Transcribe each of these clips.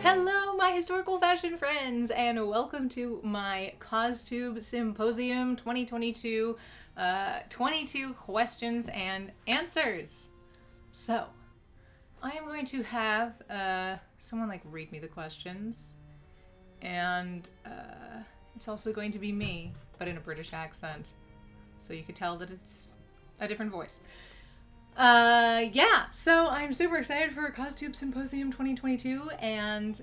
Hello, my historical fashion friends, and welcome to my Costube Symposium 2022 22 questions and answers. So, I am going to have someone read me the questions, and it's also going to be me, but in a British accent, so you could tell that it's a different voice. So I'm super excited for Costube Symposium 2022, and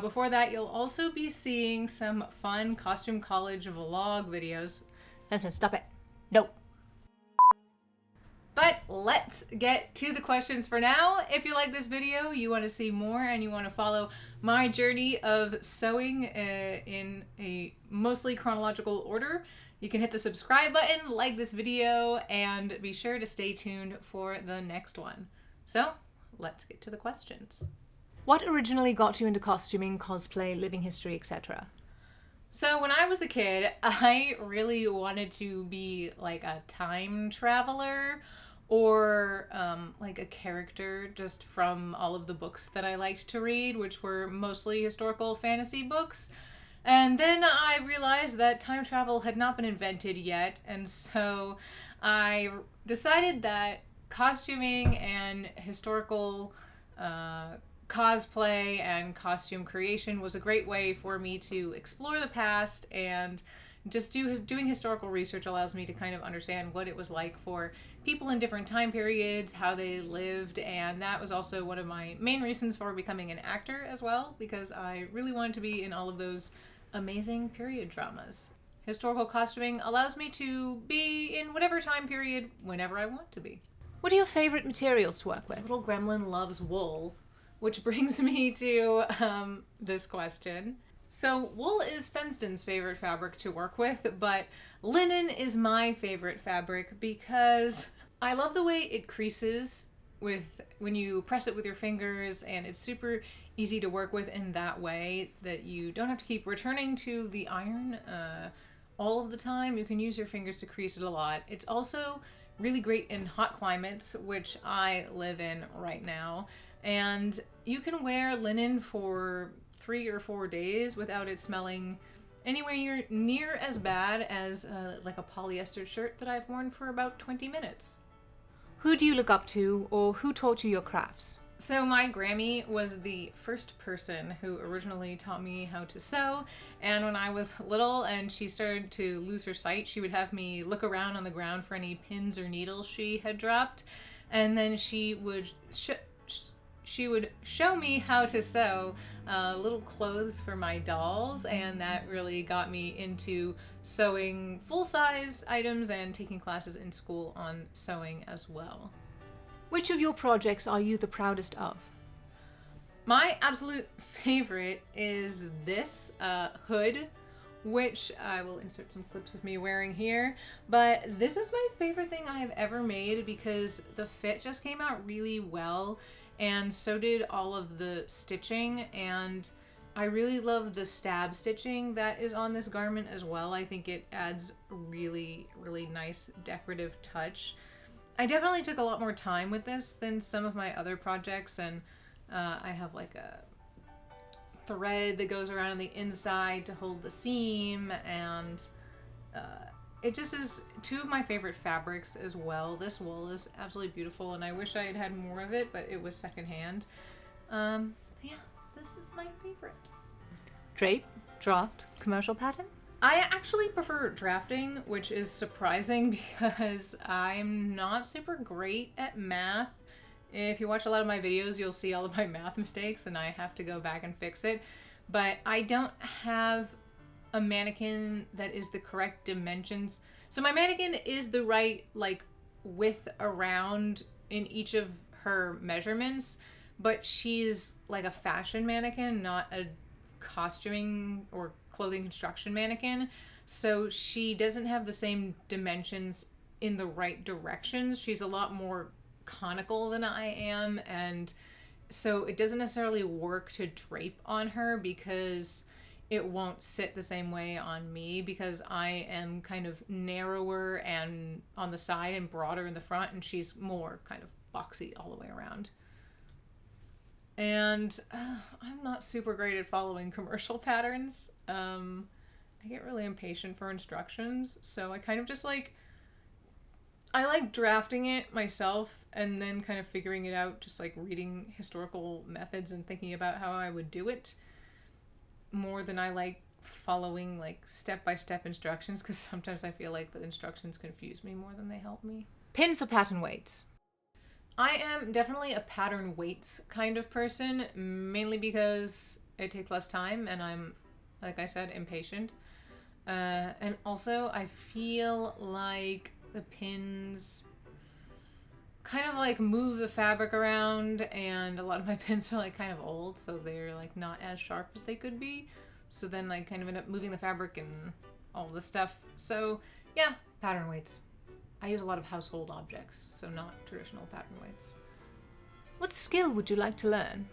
before that you'll also be seeing some fun Costume College vlog videos. Listen, stop it. No. But let's get to the questions for now. If you like this video, you want to see more, and you want to follow my journey of sewing in a mostly chronological order, you can hit the subscribe button, like this video, and be sure to stay tuned for the next one. So, let's get to the questions. What originally got you into costuming, cosplay, living history, etc.? So when I was a kid, I really wanted to be like a time traveler or like a character just from all of the books that I liked to read, which were mostly historical fantasy books. And then I realized that time travel had not been invented yet, and so I decided that costuming and historical cosplay and costume creation was a great way for me to explore the past, and just doing historical research allows me to kind of understand what it was like for people in different time periods, how they lived, and that was also one of my main reasons for becoming an actor as well, because I really wanted to be in all of those amazing period dramas. Historical costuming allows me to be in whatever time period whenever I want to be. What are your favorite materials to work with? This little gremlin loves wool, which brings me to this question. So wool is Fenston's favorite fabric to work with, but linen is my favorite fabric because I love the way it creases when you press it with your fingers, and it's super easy to work with in that way that you don't have to keep returning to the iron all of the time. You can use your fingers to crease it a lot. It's also really great in hot climates, which I live in right now, and you can wear linen for 3 or 4 days without it smelling anywhere near as bad as like a polyester shirt that I've worn for about 20 minutes. Who do you look up to, or who taught you your crafts? So my Grammy was the first person who originally taught me how to sew, and when I was little and she started to lose her sight, she would have me look around on the ground for any pins or needles she had dropped, and then she would show me how to sew little clothes for my dolls, and that really got me into sewing full-size items and taking classes in school on sewing as well. Which of your projects are you the proudest of? My absolute favorite is this hood, which I will insert some clips of me wearing here, but this is my favorite thing I have ever made because the fit just came out really well, and so did all of the stitching, and I really love the stab stitching that is on this garment as well. I think it adds really, really nice decorative touch. I definitely took a lot more time with this than some of my other projects, and I have like a thread that goes around on the inside to hold the seam, and it just is two of my favorite fabrics as well. This wool is absolutely beautiful, and I wish I had had more of it, but it was secondhand. Yeah, this is my favorite. Drape, draft, commercial pattern? I actually prefer drafting, which is surprising because I'm not super great at math. If you watch a lot of my videos, you'll see all of my math mistakes, and I have to go back and fix it. But I don't have a mannequin that is the correct dimensions. So my mannequin is the right width around in each of her measurements, but she's like a fashion mannequin, not a costuming or clothing construction mannequin. So she doesn't have the same dimensions in the right directions. She's a lot more conical than I am, and so it doesn't necessarily work to drape on her because it won't sit the same way on me, because I am kind of narrower and on the side and broader in the front, and she's more kind of boxy all the way around. And I'm not super great at following commercial patterns. I get really impatient for instructions, so I kind of just like, I like drafting it myself and then kind of figuring it out, just like reading historical methods and thinking about how I would do it more than I like following like step-by-step instructions, because sometimes I feel like the instructions confuse me more than they help me. Pins or pattern weights? I am definitely a pattern weights kind of person, mainly because it takes less time and I'm, like I said, impatient. And also I feel like the pins kind of like move the fabric around, and a lot of my pins are like kind of old, so they're like not as sharp as they could be. So then I kind of end up moving the fabric and all this stuff. So yeah, pattern weights. I use a lot of household objects, so not traditional pattern weights. What skill would you like to learn?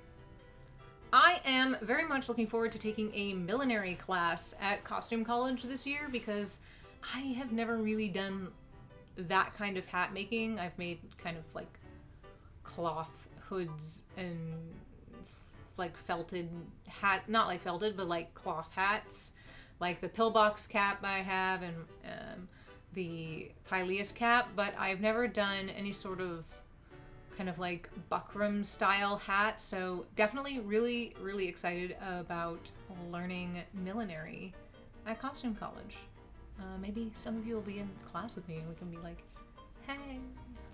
I am very much looking forward to taking a millinery class at Costume College this year, because I have never really done that kind of hat making. I've made kind of like cloth hoods and like felted hat, not like felted, but like cloth hats, like the pillbox cap I have and the pileus cap, but I've never done any sort of kind of like buckram style hat. So definitely really, really excited about learning millinery at Costume College. Maybe some of you will be in class with me and we can be like, hey.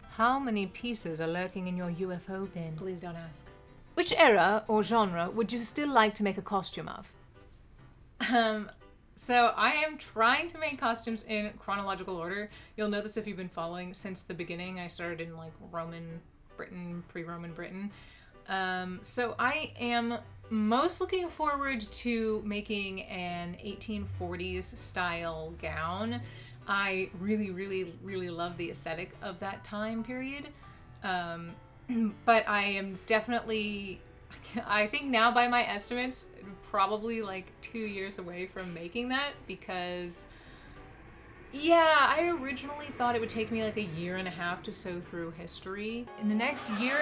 How many pieces are lurking in your UFO bin? Please don't ask. Which era or genre would you still like to make a costume of? So I am trying to make costumes in chronological order. You'll know this if you've been following since the beginning. I started in like Roman Britain, pre-Roman Britain. So I am most looking forward to making an 1840s style gown. I really, really, really love the aesthetic of that time period. But I am definitely, I think now by my estimates, probably like 2 years away from making that, because yeah, I originally thought it would take me like 1.5 years to sew through history. In the next 1.5 years,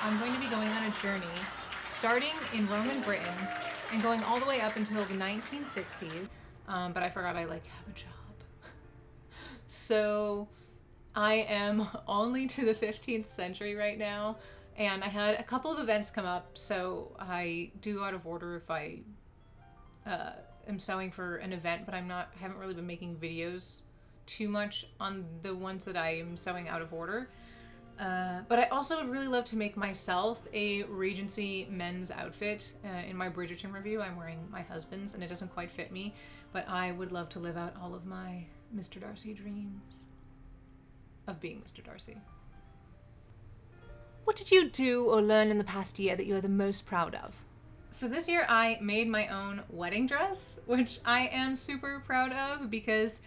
I'm going to be going on a journey starting in Roman Britain and going all the way up until the 1960s. But I forgot I like have a job. So I am only to the 15th century right now, and I had a couple of events come up, so I do go out of order if I am sewing for an event, but I haven't really been making videos too much on the ones that I am sewing out of order. But I also would really love to make myself a Regency men's outfit. In my Bridgerton review, I'm wearing my husband's, and it doesn't quite fit me, but I would love to live out all of my Mr. Darcy dreams of being Mr. Darcy. What did you do or learn in the past year that you are the most proud of? So this year I made my own wedding dress, which I am super proud of because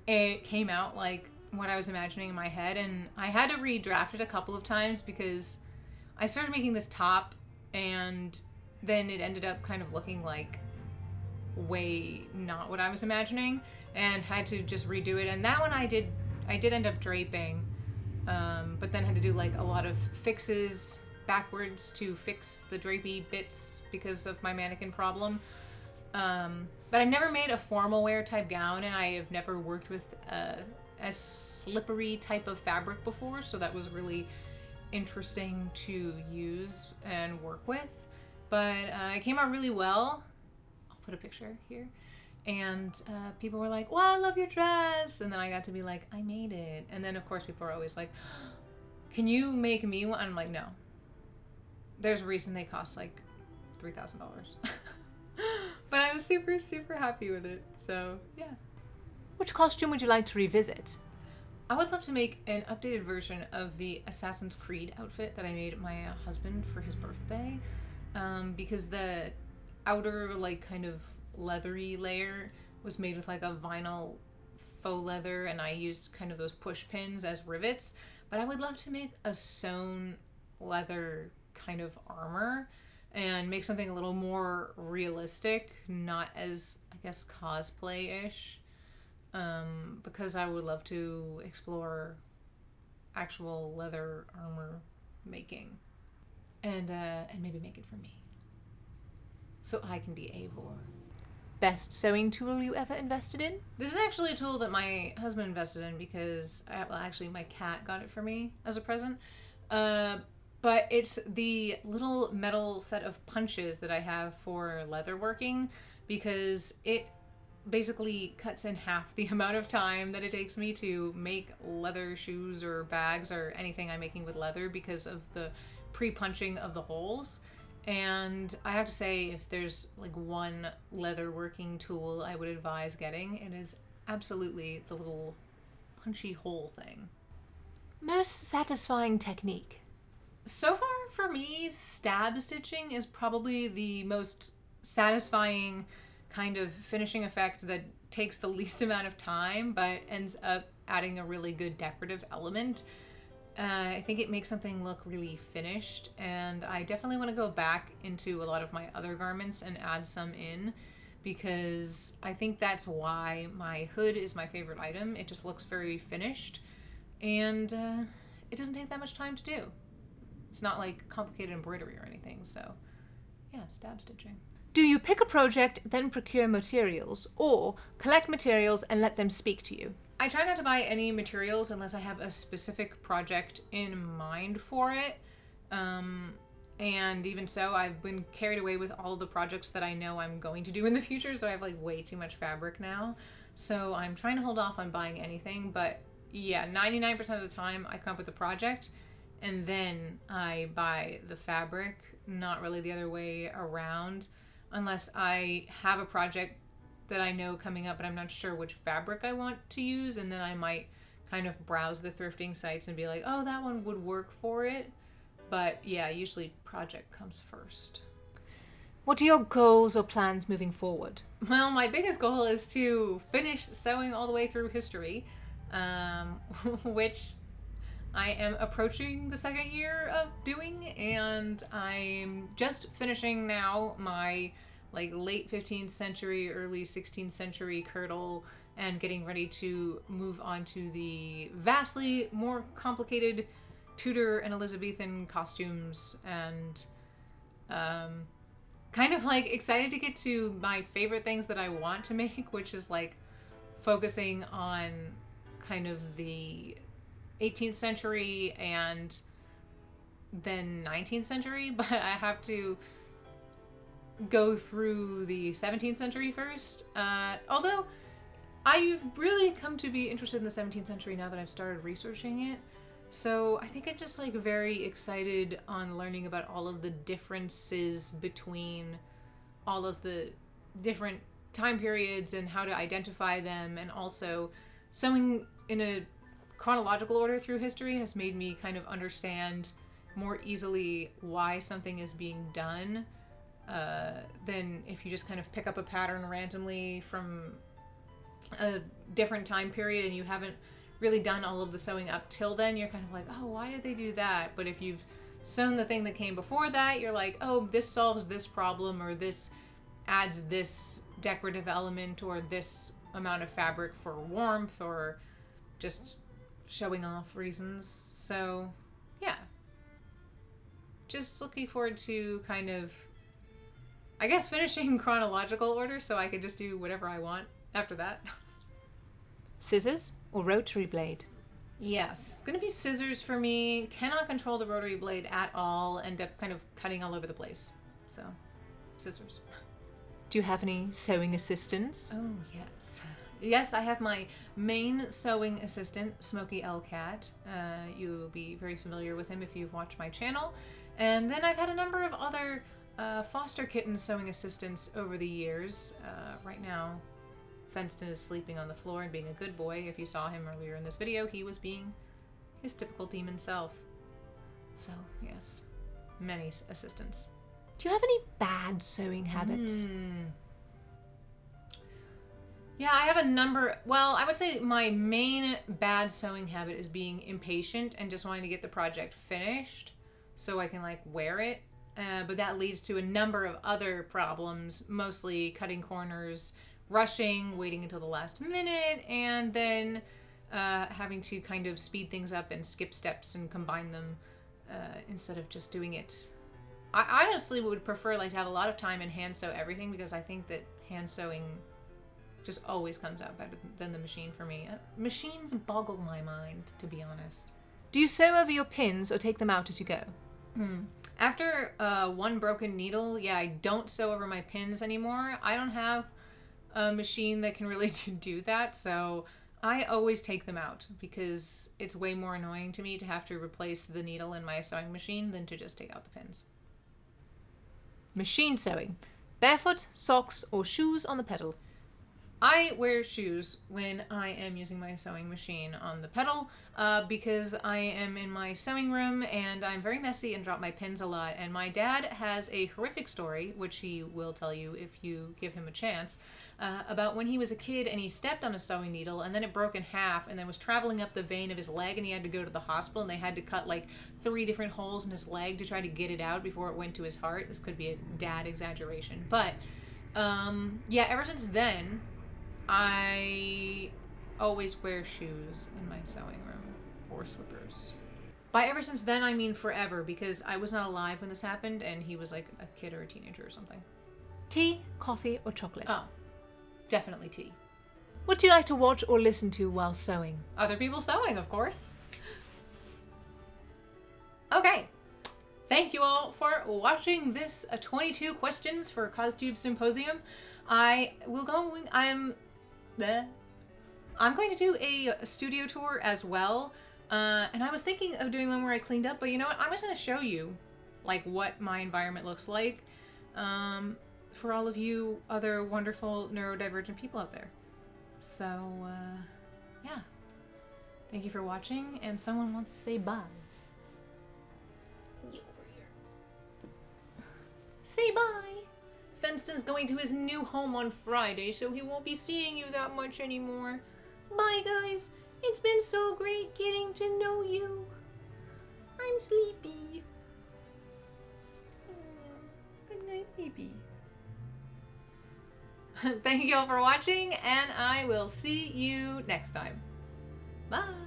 it came out like what I was imagining in my head, and I had to redraft it a couple of times because I started making this top and then it ended up kind of looking like way not what I was imagining, and had to just redo it. And that one I did end up draping, but then had to do like a lot of fixes backwards to fix the drapey bits because of my mannequin problem. But I've never made a formal wear type gown, and I have never worked with a slippery type of fabric before, so that was really interesting to use and work with. But it came out really well. I'll put a picture here. And people were like, "Wow, I love your dress!" And then I got to be like, "I made it." And then of course people are always like, "Can you make me one?" And I'm like, "No." There's a reason they cost like $3,000. But I was super, super happy with it. So yeah. Which costume would you like to revisit? I would love to make an updated version of the Assassin's Creed outfit that I made my husband for his birthday, because the outer like kind of leathery layer was made with like a vinyl faux leather, and I used kind of those push pins as rivets. But I would love to make a sewn leather kind of armor and make something a little more realistic, not as, I guess, cosplay-ish, because I would love to explore actual leather armor making. and maybe make it for me, so I can be Eivor. Best sewing tool you ever invested in? This is actually a tool that my husband invested in because, actually my cat got it for me as a present. But it's the little metal set of punches that I have for leatherworking, because it basically cuts in half the amount of time that it takes me to make leather shoes or bags or anything I'm making with leather because of the pre-punching of the holes. And I have to say, if there's like one leather working tool I would advise getting, it is absolutely the little punchy hole thing. Most satisfying technique. So far for me, stab stitching is probably the most satisfying kind of finishing effect that takes the least amount of time but ends up adding a really good decorative element. I think it makes something look really finished, and I definitely want to go back into a lot of my other garments and add some in, because I think that's why my hood is my favorite item. It just looks very finished, and it doesn't take that much time to do. It's not like complicated embroidery or anything, so yeah, stab stitching. Do you pick a project, then procure materials, or collect materials and let them speak to you? I try not to buy any materials unless I have a specific project in mind for it. And even so, I've been carried away with all the projects that I know I'm going to do in the future, so I have like way too much fabric now. So I'm trying to hold off on buying anything, but yeah, 99% of the time I come up with a project and then I buy the fabric, not really the other way around, unless I have a project that I know coming up, but I'm not sure which fabric I want to use, and then I might kind of browse the thrifting sites and be like, oh, that one would work for it. But yeah, usually project comes first. What are your goals or plans moving forward? Well, my biggest goal is to finish sewing all the way through history, which I am approaching the second year of doing, and I'm just finishing now my like late 15th century, early 16th century kirtle, and getting ready to move on to the vastly more complicated Tudor and Elizabethan costumes, and kind of like excited to get to my favorite things that I want to make, which is like focusing on kind of the 18th century and then 19th century, but I have to go through the 17th century first. Although I've really come to be interested in the 17th century now that I've started researching it. So I think I'm just like very excited on learning about all of the differences between all of the different time periods and how to identify them, and also sewing in a chronological order through history has made me kind of understand more easily why something is being done than if you just kind of pick up a pattern randomly from a different time period and you haven't really done all of the sewing up till then. You're kind of like, oh, why did they do that? But if you've sewn the thing that came before that, you're like, oh, this solves this problem, or this adds this decorative element, or this amount of fabric for warmth, or just showing off reasons. So yeah, just looking forward to kind of, I guess, finishing chronological order so I can just do whatever I want after that. Scissors or rotary blade? Yes, it's gonna be scissors for me. Cannot control the rotary blade at all. End up kind of cutting all over the place. So, scissors. Do you have any sewing assistants? Oh, yes. Yes, I have my main sewing assistant, Smokey L. Cat. You'll be very familiar with him if you've watched my channel. And then I've had a number of other foster kitten sewing assistants over the years. Right now, Fenston is sleeping on the floor and being a good boy. If you saw him earlier in this video, he was being his typical demon self. So, yes, many assistants. Do you have any bad sewing habits? Yeah, I have a number. Well, I would say my main bad sewing habit is being impatient and just wanting to get the project finished so I can like wear it. But that leads to a number of other problems, mostly cutting corners, rushing, waiting until the last minute, and then having to kind of speed things up and skip steps and combine them instead of just doing it I honestly would prefer like to have a lot of time and hand sew everything, because I think that hand sewing just always comes out better than the machine for me. Machines boggle my mind, to be honest. Do you sew over your pins or take them out as you go? After one broken needle, yeah, I don't sew over my pins anymore. I don't have a machine that can really do that, so I always take them out because it's way more annoying to me to have to replace the needle in my sewing machine than to just take out the pins. Machine sewing. Barefoot, socks, or shoes on the pedal. I wear shoes when I am using my sewing machine on the pedal because I am in my sewing room and I'm very messy and drop my pins a lot. And my dad has a horrific story, which he will tell you if you give him a chance, about when he was a kid and he stepped on a sewing needle and then it broke in half and then was traveling up the vein of his leg and he had to go to the hospital and they had to cut like 3 different holes in his leg to try to get it out before it went to his heart. This could be a dad exaggeration. But yeah, ever since then, I always wear shoes in my sewing room, or slippers. By ever since then, I mean forever, because I was not alive when this happened, and he was like a kid or a teenager or something. Tea, coffee, or chocolate? Oh, definitely tea. What do you like to watch or listen to while sewing? Other people sewing, of course. Okay. Thank you all for watching this 22 questions for Costube Symposium. I'm going to do a studio tour as well, and I was thinking of doing one where I cleaned up, but you know what? I'm just going to show you like what my environment looks like for all of you other wonderful neurodivergent people out there. So, yeah. Thank you for watching, and someone wants to say bye. Get over here. Say bye! Fenston's going to his new home on Friday, so he won't be seeing you that much anymore. Bye, guys. It's been so great getting to know you. I'm sleepy. Good night, baby. Thank you all for watching, and I will see you next time. Bye.